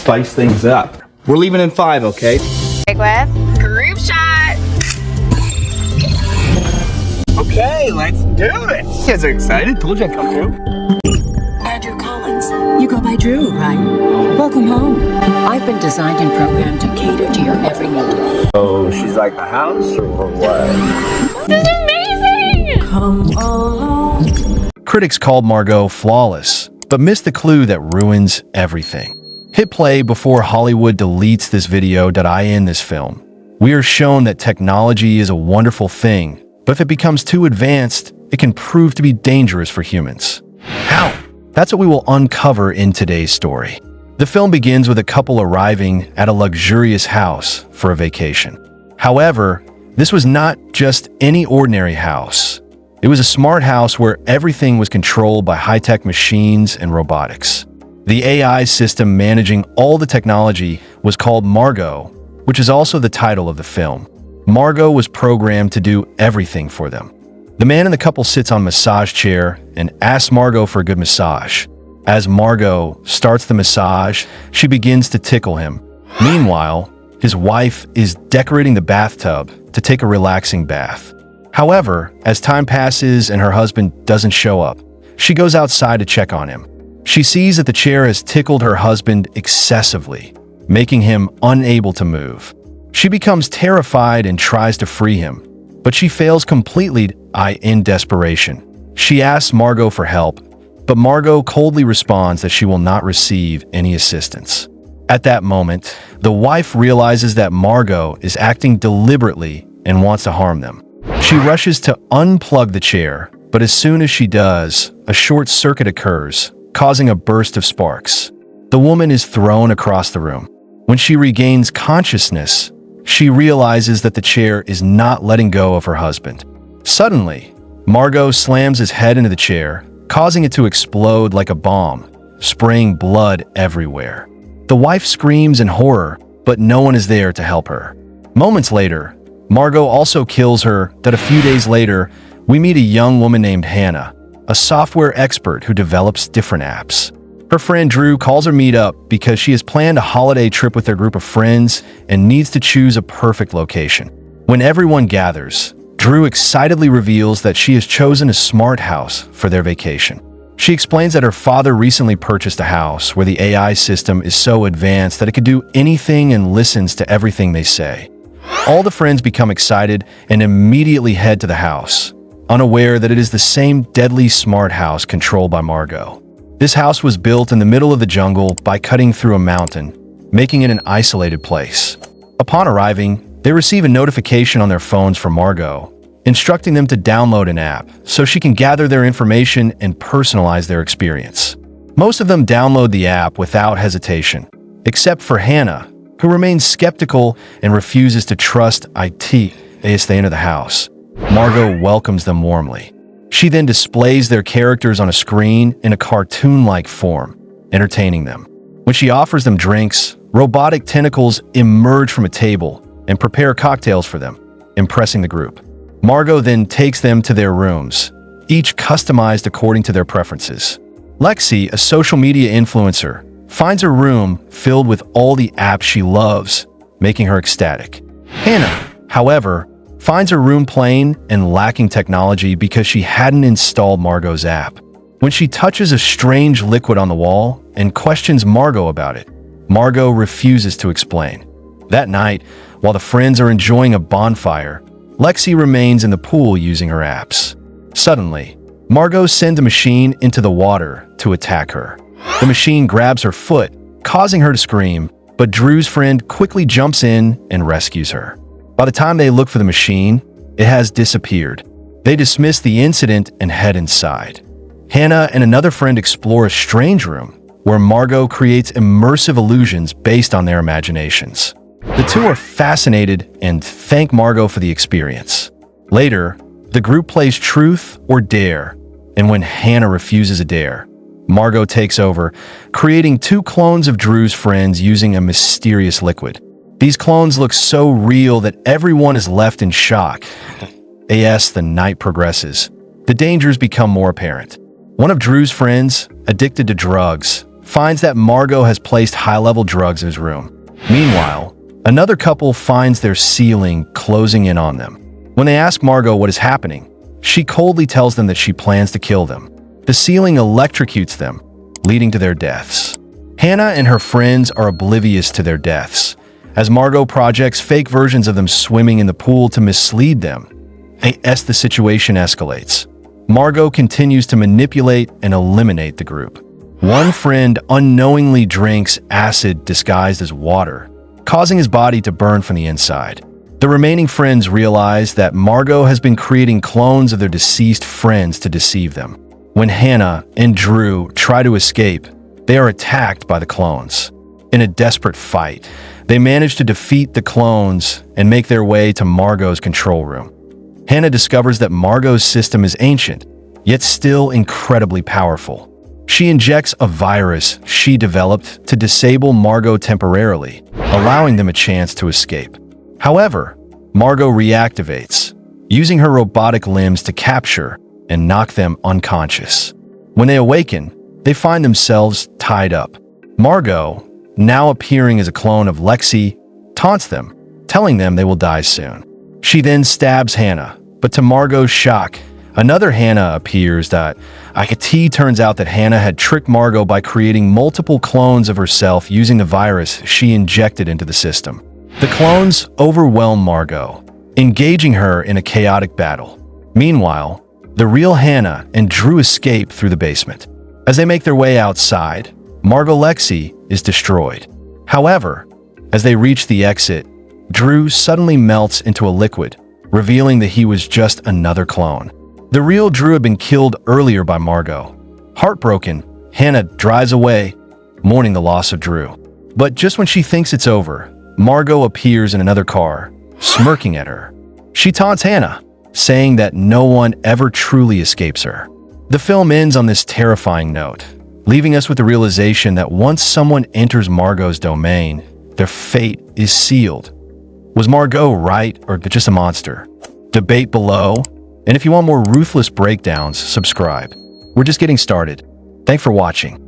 spice things up. We're leaving in 5, okay? With group shot. Okay, let's do this. You guys are excited? Told you I'd come through. Andrew Collins. You go by Drew, right? Welcome home. I've been designed and programmed to cater to your every need. Oh, she's like the house or what? This is amazing! Come along. Critics called Margaux flawless, but missed the clue that ruins everything. Hit play before Hollywood deletes this video. I end this film. We are shown that technology is a wonderful thing, but if it becomes too advanced, it can prove to be dangerous for humans. How? That's what we will uncover in today's story. The film begins with a couple arriving at a luxurious house for a vacation. However, this was not just any ordinary house. It was a smart house where everything was controlled by high-tech machines and robotics. The AI system managing all the technology was called Margaux, which is also the title of the film. Margaux was programmed to do everything for them. The man in the couple sits on a massage chair and asks Margaux for a good massage. As Margaux starts the massage, she begins to tickle him. Meanwhile, his wife is decorating the bathtub to take a relaxing bath. However, as time passes and her husband doesn't show up, she goes outside to check on him. She sees that the chair has tickled her husband excessively, making him unable to move. She becomes terrified and tries to free him, but she fails completely in desperation. She asks Margaux for help, but Margaux coldly responds that she will not receive any assistance. At that moment, the wife realizes that Margaux is acting deliberately and wants to harm them. She rushes to unplug the chair, but as soon as she does, a short circuit occurs, causing a burst of sparks. The woman is thrown across the room. When she regains consciousness, she realizes that the chair is not letting go of her husband. Suddenly, Margaux slams his head into the chair, causing it to explode like a bomb, spraying blood everywhere. The wife screams in horror, but no one is there to help her. Moments later, Margaux also kills her. That a few days later, we meet a young woman named Hannah, a software expert who develops different apps. Her friend Drew calls her meet up because she has planned a holiday trip with their group of friends and needs to choose a perfect location. When everyone gathers, Drew excitedly reveals that she has chosen a smart house for their vacation. She explains that her father recently purchased a house where the AI system is so advanced that it can do anything and listens to everything they say. All the friends become excited and immediately head to the house, unaware that it is the same deadly smart house controlled by Margaux. This house was built in the middle of the jungle by cutting through a mountain, making it an isolated place. Upon arriving, they receive a notification on their phones from Margaux, instructing them to download an app so she can gather their information and personalize their experience. Most of them download the app without hesitation, except for Hannah, who remains skeptical and refuses to trust IT as they enter the house. Margaux welcomes them warmly. She then displays their characters on a screen in a cartoon-like form, entertaining them. When she offers them drinks, robotic tentacles emerge from a table and prepare cocktails for them, impressing the group. Margaux then takes them to their rooms, each customized according to their preferences. Lexi, a social media influencer, finds a room filled with all the apps she loves, making her ecstatic. Hannah, however, finds her room plain and lacking technology because she hadn't installed Margaux's app. When she touches a strange liquid on the wall and questions Margaux about it, Margaux refuses to explain. That night, while the friends are enjoying a bonfire, Lexi remains in the pool using her apps. Suddenly, Margaux sends a machine into the water to attack her. The machine grabs her foot, causing her to scream, but Drew's friend quickly jumps in and rescues her. By the time they look for the machine, it has disappeared. They dismiss the incident and head inside. Hannah and another friend explore a strange room where Margaux creates immersive illusions based on their imaginations. The two are fascinated and thank Margaux for the experience. Later, the group plays Truth or Dare, and when Hannah refuses a dare, Margaux takes over, creating two clones of Drew's friends using a mysterious liquid. These clones look so real that everyone is left in shock. As the night progresses, the dangers become more apparent. One of Drew's friends, addicted to drugs, finds that Margaux has placed high-level drugs in his room. Meanwhile, another couple finds their ceiling closing in on them. When they ask Margaux what is happening, she coldly tells them that she plans to kill them. The ceiling electrocutes them, leading to their deaths. Hannah and her friends are oblivious to their deaths, as Margaux projects fake versions of them swimming in the pool to mislead them. As the situation escalates, Margaux continues to manipulate and eliminate the group. One friend unknowingly drinks acid disguised as water, causing his body to burn from the inside. The remaining friends realize that Margaux has been creating clones of their deceased friends to deceive them. When Hannah and Drew try to escape, they are attacked by the clones. In a desperate fight, they manage to defeat the clones and make their way to Margaux's control room. Hannah discovers that Margaux's system is ancient, yet still incredibly powerful. She injects a virus she developed to disable Margaux temporarily, allowing them a chance to escape. However, Margaux reactivates, using her robotic limbs to capture and knock them unconscious. When they awaken, they find themselves tied up. Margaux, now appearing as a clone of Lexi, taunts them, telling them they will die soon. She then stabs Hannah, but to Margaux's shock, another Hannah appears. It turns out that Hannah had tricked Margaux by creating multiple clones of herself using the virus she injected into the system. The clones overwhelm Margaux, engaging her in a chaotic battle. Meanwhile, the real Hannah and Drew escape through the basement. As they make their way outside, Margaux Lexi is destroyed. However, as they reach the exit, Drew suddenly melts into a liquid, revealing that he was just another clone. The real Drew had been killed earlier by Margaux. Heartbroken, Hannah drives away, mourning the loss of Drew. But just when she thinks it's over, Margaux appears in another car, smirking at her. She taunts Hannah, saying that no one ever truly escapes her. The film ends on this terrifying note, leaving us with the realization that once someone enters Margaux's domain, their fate is sealed. Was Margaux right or just a monster? Debate below, and if you want more ruthless breakdowns, subscribe. We're just getting started. Thanks for watching.